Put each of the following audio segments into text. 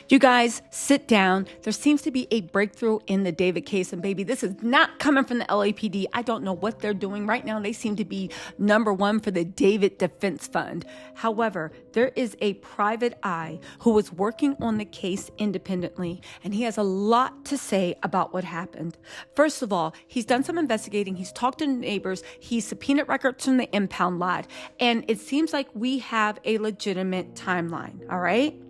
You guys, sit down. There seems to be a breakthrough in the David case. And baby, this is not coming from the LAPD. I don't know what they're doing right now. They seem to be number one for the David Defense Fund. However, there is a private eye who is working on the case independently, and he has a lot to say about what happened. First of all, he's done some investigating. He's talked to neighbors. He's subpoenaed records from the impound lot. And it seems like we have a legitimate timeline, all right?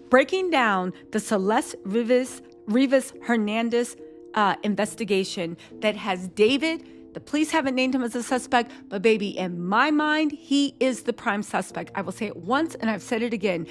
Breaking down the Celeste Rivas Hernandez investigation that has David. The police haven't named him as a suspect, but baby, in my mind, he is the prime suspect. I will say it once and I've said it again.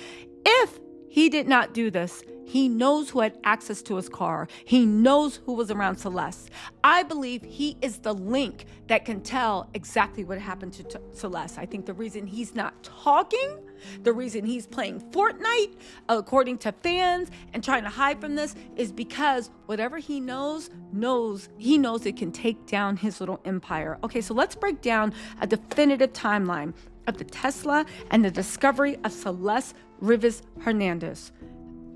If he did not do this, he knows who had access to his car. He knows who was around Celeste. I believe he is the link that can tell exactly what happened to Celeste. I think the reason he's not talking, the reason he's playing Fortnite, according to fans, and trying to hide from this is because whatever he knows it can take down his little empire. Okay, so let's break down a definitive timeline of the Tesla and the discovery of Celeste Rivas Hernandez.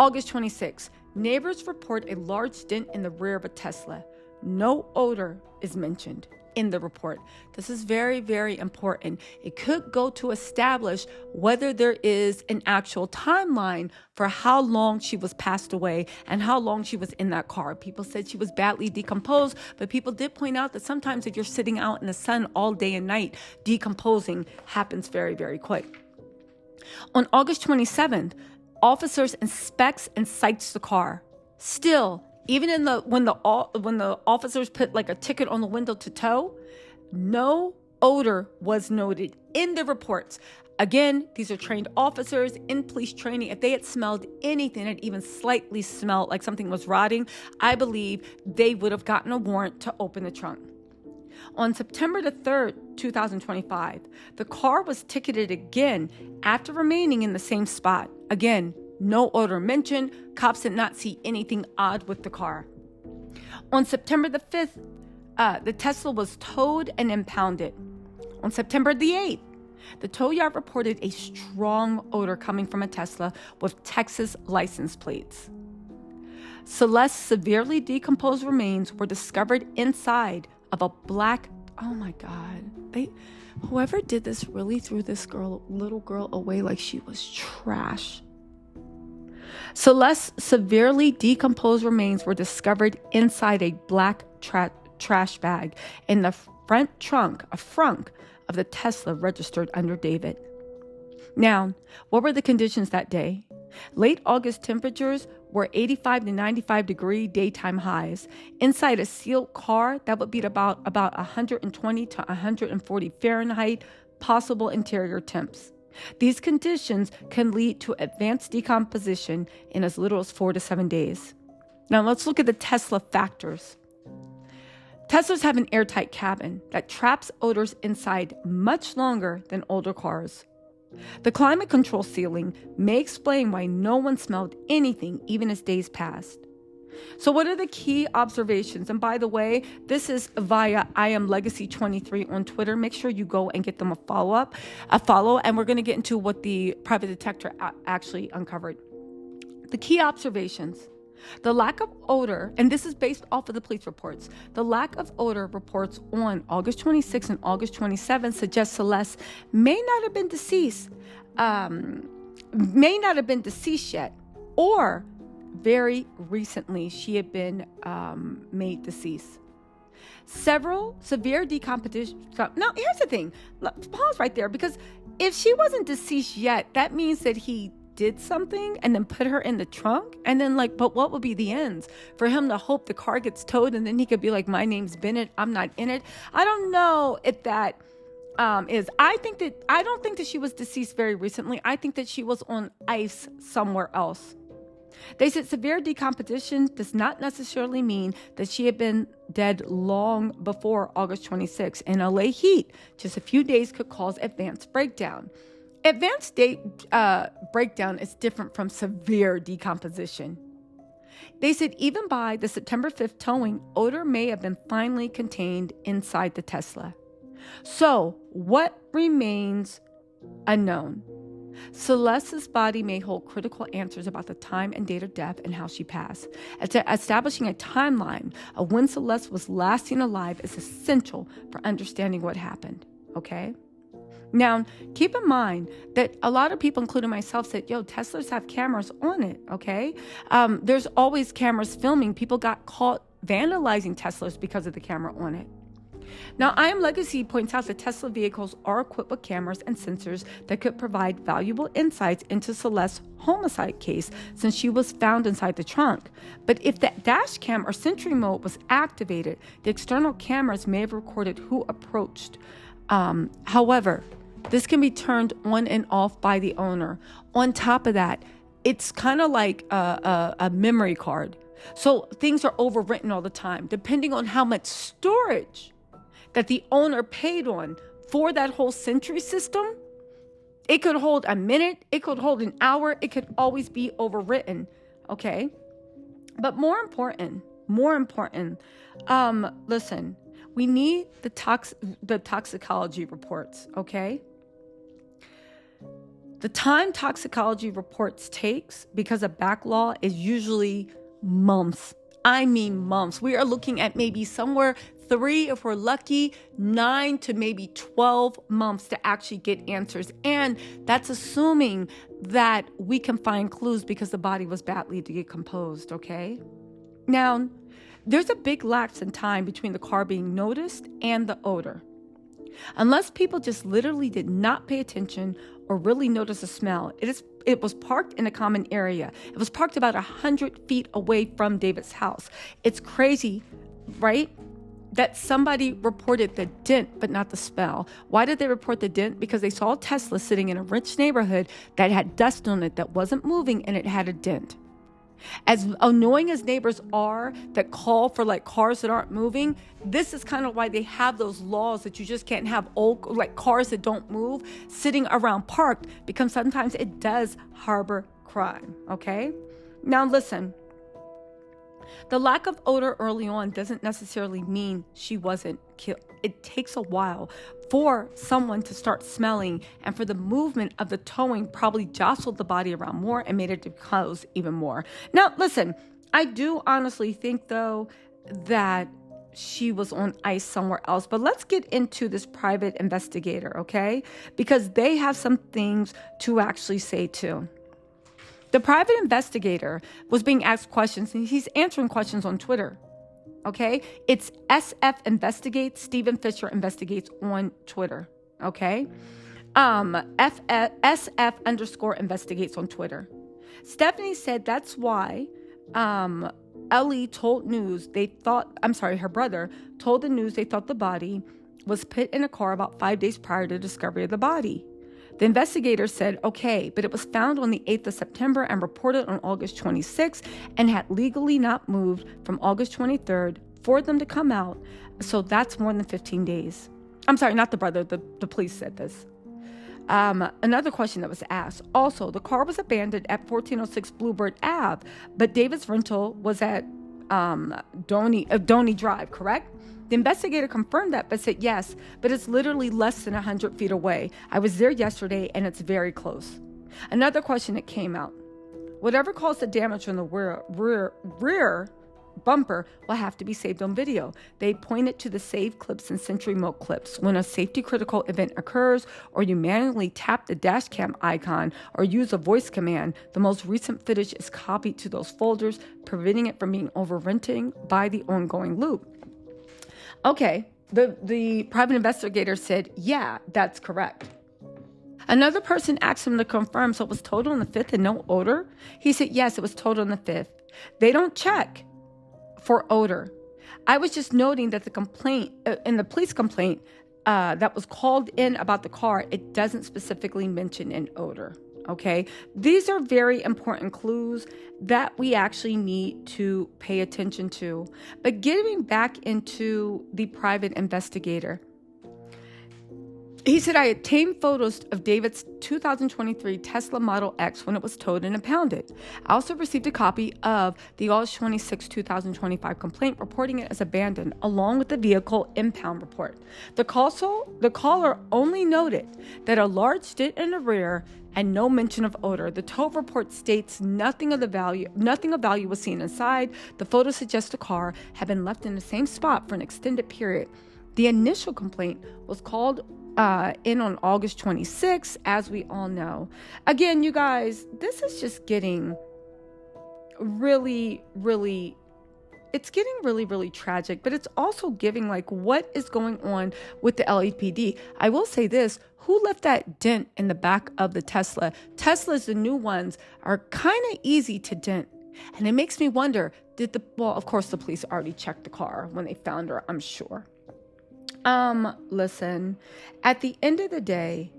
August 26, neighbors report a large dent in the rear of a Tesla. No odor is mentioned in the report. This is very, very important. It could go to establish whether there is an actual timeline for how long she was passed away and how long she was in that car. People said she was badly decomposed, but people did point out that sometimes if you're sitting out in the sun all day and night, decomposing happens very, very quick. On August 27th, officers inspects and cites the car. Still, even when the officers put like a ticket on the window to tow, no odor was noted in the reports. Again, these are trained officers in police training. If they had smelled anything that even slightly smelled like something was rotting, I believe they would have gotten a warrant to open the trunk. On September the 3rd, 2025, the car was ticketed again after remaining in the same spot. Again, no odor mentioned. Cops did not see anything odd with the car. On September the 5th, the Tesla was towed and impounded. On September the 8th, the tow yard reported a strong odor coming from a Tesla with Texas license plates. Celeste's severely decomposed remains were discovered inside of a black, oh my God, whoever did this really threw this little girl away like she was trash. Celeste's severely decomposed remains were discovered inside a black trash bag in the front trunk of the Tesla registered under David. Now, what were the conditions that day? Late August temperatures were 85 to 95 degree daytime highs. Inside a sealed car, that would be about 120 to 140 Fahrenheit, possible interior temps. These conditions can lead to advanced decomposition in as little as 4 to 7 days. Now let's look at the Tesla factors. Teslas have an airtight cabin that traps odors inside much longer than older cars. The climate control ceiling may explain why no one smelled anything even as days passed. So what are the key observations? And by the way, this is via IamLegacy23 on Twitter. Make sure you go and get them a follow, and we're going to get into what the private detector actually uncovered. The key observations. The lack of odor, and this is based off of the police reports, the lack of odor reports on August 26 and August 27 suggest Celeste may not have been deceased yet, or very recently she had been made deceased. Several severe decomposition. Now, here's the thing. Pause right there, because if she wasn't deceased yet, that means that he did something and then put her in the trunk, and then but what would be the ends for him to hope the car gets towed and then he could be like, my name's Bennett, I'm not in it. I don't know if that is. I don't think that she was deceased very recently. I think that she was on ice somewhere else. They said severe decomposition does not necessarily mean that she had been dead long before August 26. In LA heat, just a few days could cause advanced breakdown. Advanced breakdown is different from severe decomposition. They said even by the September 5th towing, odor may have been finally contained inside the Tesla. So what remains unknown? Celeste's body may hold critical answers about the time and date of death and how she passed. Establishing a timeline of when Celeste was last seen alive is essential for understanding what happened, okay? Now, keep in mind that a lot of people, including myself, said, Teslas have cameras on it, okay? There's always cameras filming. People got caught vandalizing Teslas because of the camera on it. Now, I Am Legacy points out that Tesla vehicles are equipped with cameras and sensors that could provide valuable insights into Celeste's homicide case since she was found inside the trunk. But if the dash cam or sentry mode was activated, the external cameras may have recorded who approached. However, this can be turned on and off by the owner. On top of that, it's kind of like a memory card. So things are overwritten all the time, depending on how much storage that the owner paid on for that whole Sentry system. It could hold a minute, it could hold an hour, it could always be overwritten, okay? But more important, listen, we need the toxicology reports, okay? The time toxicology reports takes, because of backlog, is usually months. I mean months. We are looking at maybe somewhere 3, if we're lucky, 9 to maybe 12 months to actually get answers. And that's assuming that we can find clues because the body was badly decomposed, okay? Now, there's a big lapse in time between the car being noticed and the odor. Unless people just literally did not pay attention or really notice the smell, it was parked in a common area. It was parked about 100 feet away from David's house. It's crazy, right? That somebody reported the dent, but not the smell. Why did they report the dent? Because they saw a Tesla sitting in a rich neighborhood that had dust on it that wasn't moving, and it had a dent. As annoying as neighbors are that call for like cars that aren't moving, this is kind of why they have those laws that you just can't have old like cars that don't move sitting around parked, because sometimes it does harbor crime, okay? Now listen, the lack of odor early on doesn't necessarily mean she wasn't killed. It takes a while for someone to start smelling, and for the movement of the towing probably jostled the body around more and made it decompose even more. Now, listen, I do honestly think, though, that she was on ice somewhere else. But let's get into this private investigator, okay? Because they have some things to actually say, too. The private investigator was being asked questions, and he's answering questions on Twitter. Okay, it's SF Investigates. Stephen Fisher Investigates on Twitter. Okay, SF Investigates on Twitter. Stephanie said that's why Ellie told news her brother told the news they thought the body was put in a car about 5 days prior to the discovery of the body. The investigator said, okay, but it was found on the 8th of September and reported on August 26th and had legally not moved from August 23rd for them to come out. So that's more than 15 days. I'm sorry, not the brother. The police said this. Another question that was asked. Also, the car was abandoned at 1406 Bluebird Ave, but David's rental was at Doney Drive, correct? The investigator confirmed that, but said yes, but it's literally less than 100 feet away. I was there yesterday, and it's very close. Another question that came out. Whatever caused the damage on the rear bumper will have to be saved on video. They pointed to the save clips and Sentry Mode clips. When a safety critical event occurs, or you manually tap the dash cam icon or use a voice command, the most recent footage is copied to those folders, preventing it from being overwritten by the ongoing loop. Okay, the private investigator said, yeah, that's correct. Another person asked him to confirm, so it was told on the 5th and no odor? He said, yes, it was told on the 5th. They don't check for odor. I was just noting that the complaint, in the police complaint that was called in about the car, it doesn't specifically mention an odor. Okay, these are very important clues that we actually need to pay attention to. But getting back into the private investigator, he said, I obtained photos of David's 2023 Tesla Model X when it was towed and impounded. I also received a copy of the August 26, 2025 complaint reporting it as abandoned, along with the vehicle impound report. The caller only noted that a large dent in the rear and no mention of odor. The tow report states nothing of value was seen inside. The photo suggests the car had been left in the same spot for an extended period. The initial complaint was called in on August 26th, as we all know. Again, you guys, this is just getting really, really, it's getting really, really tragic, but it's also giving like what is going on with the LAPD. I will say this, who left that dent in the back of the Tesla? Teslas, the new ones, are kind of easy to dent. And it makes me wonder, well, of course the police already checked the car when they found her, I'm sure. Listen, at the end of the day,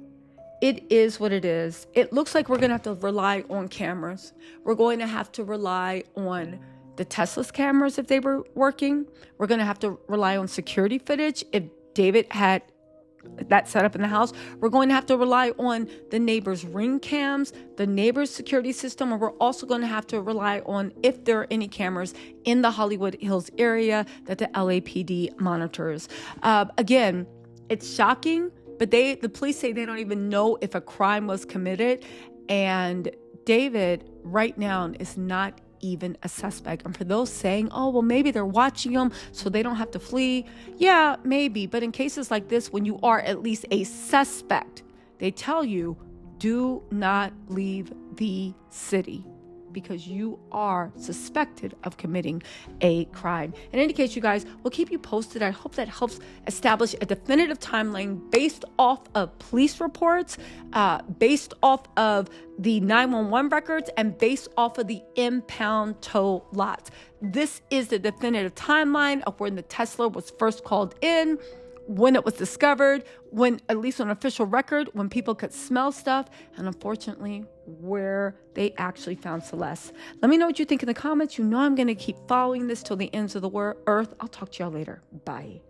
it is what it is. It looks like we're going to have to rely on cameras. We're going to have to rely on the Tesla's cameras if they were working. We're going to have to rely on security footage if David had that set up in the house. We're going to have to rely on the neighbor's ring cams, the neighbor's security system, and we're also going to have to rely on if there are any cameras in the Hollywood Hills area that the LAPD monitors. Again, it's shocking, but the police say they don't even know if a crime was committed, and David right now is not even a suspect. And for those saying, oh, well, maybe they're watching him so they don't have to flee. Yeah, maybe. But in cases like this, when you are at least a suspect, they tell you, do not leave the city because you are suspected of committing a crime. In any case, you guys, we'll keep you posted. I hope that helps establish a definitive timeline based off of police reports, based off of the 911 records, and based off of the impound tow lots. This is the definitive timeline of when the Tesla was first called in, when it was discovered, when, at least on official record, when people could smell stuff, and unfortunately, where they actually found Celeste. Let me know what you think in the comments. You know I'm going to keep following this till the ends of the earth. I'll talk to y'all later. Bye.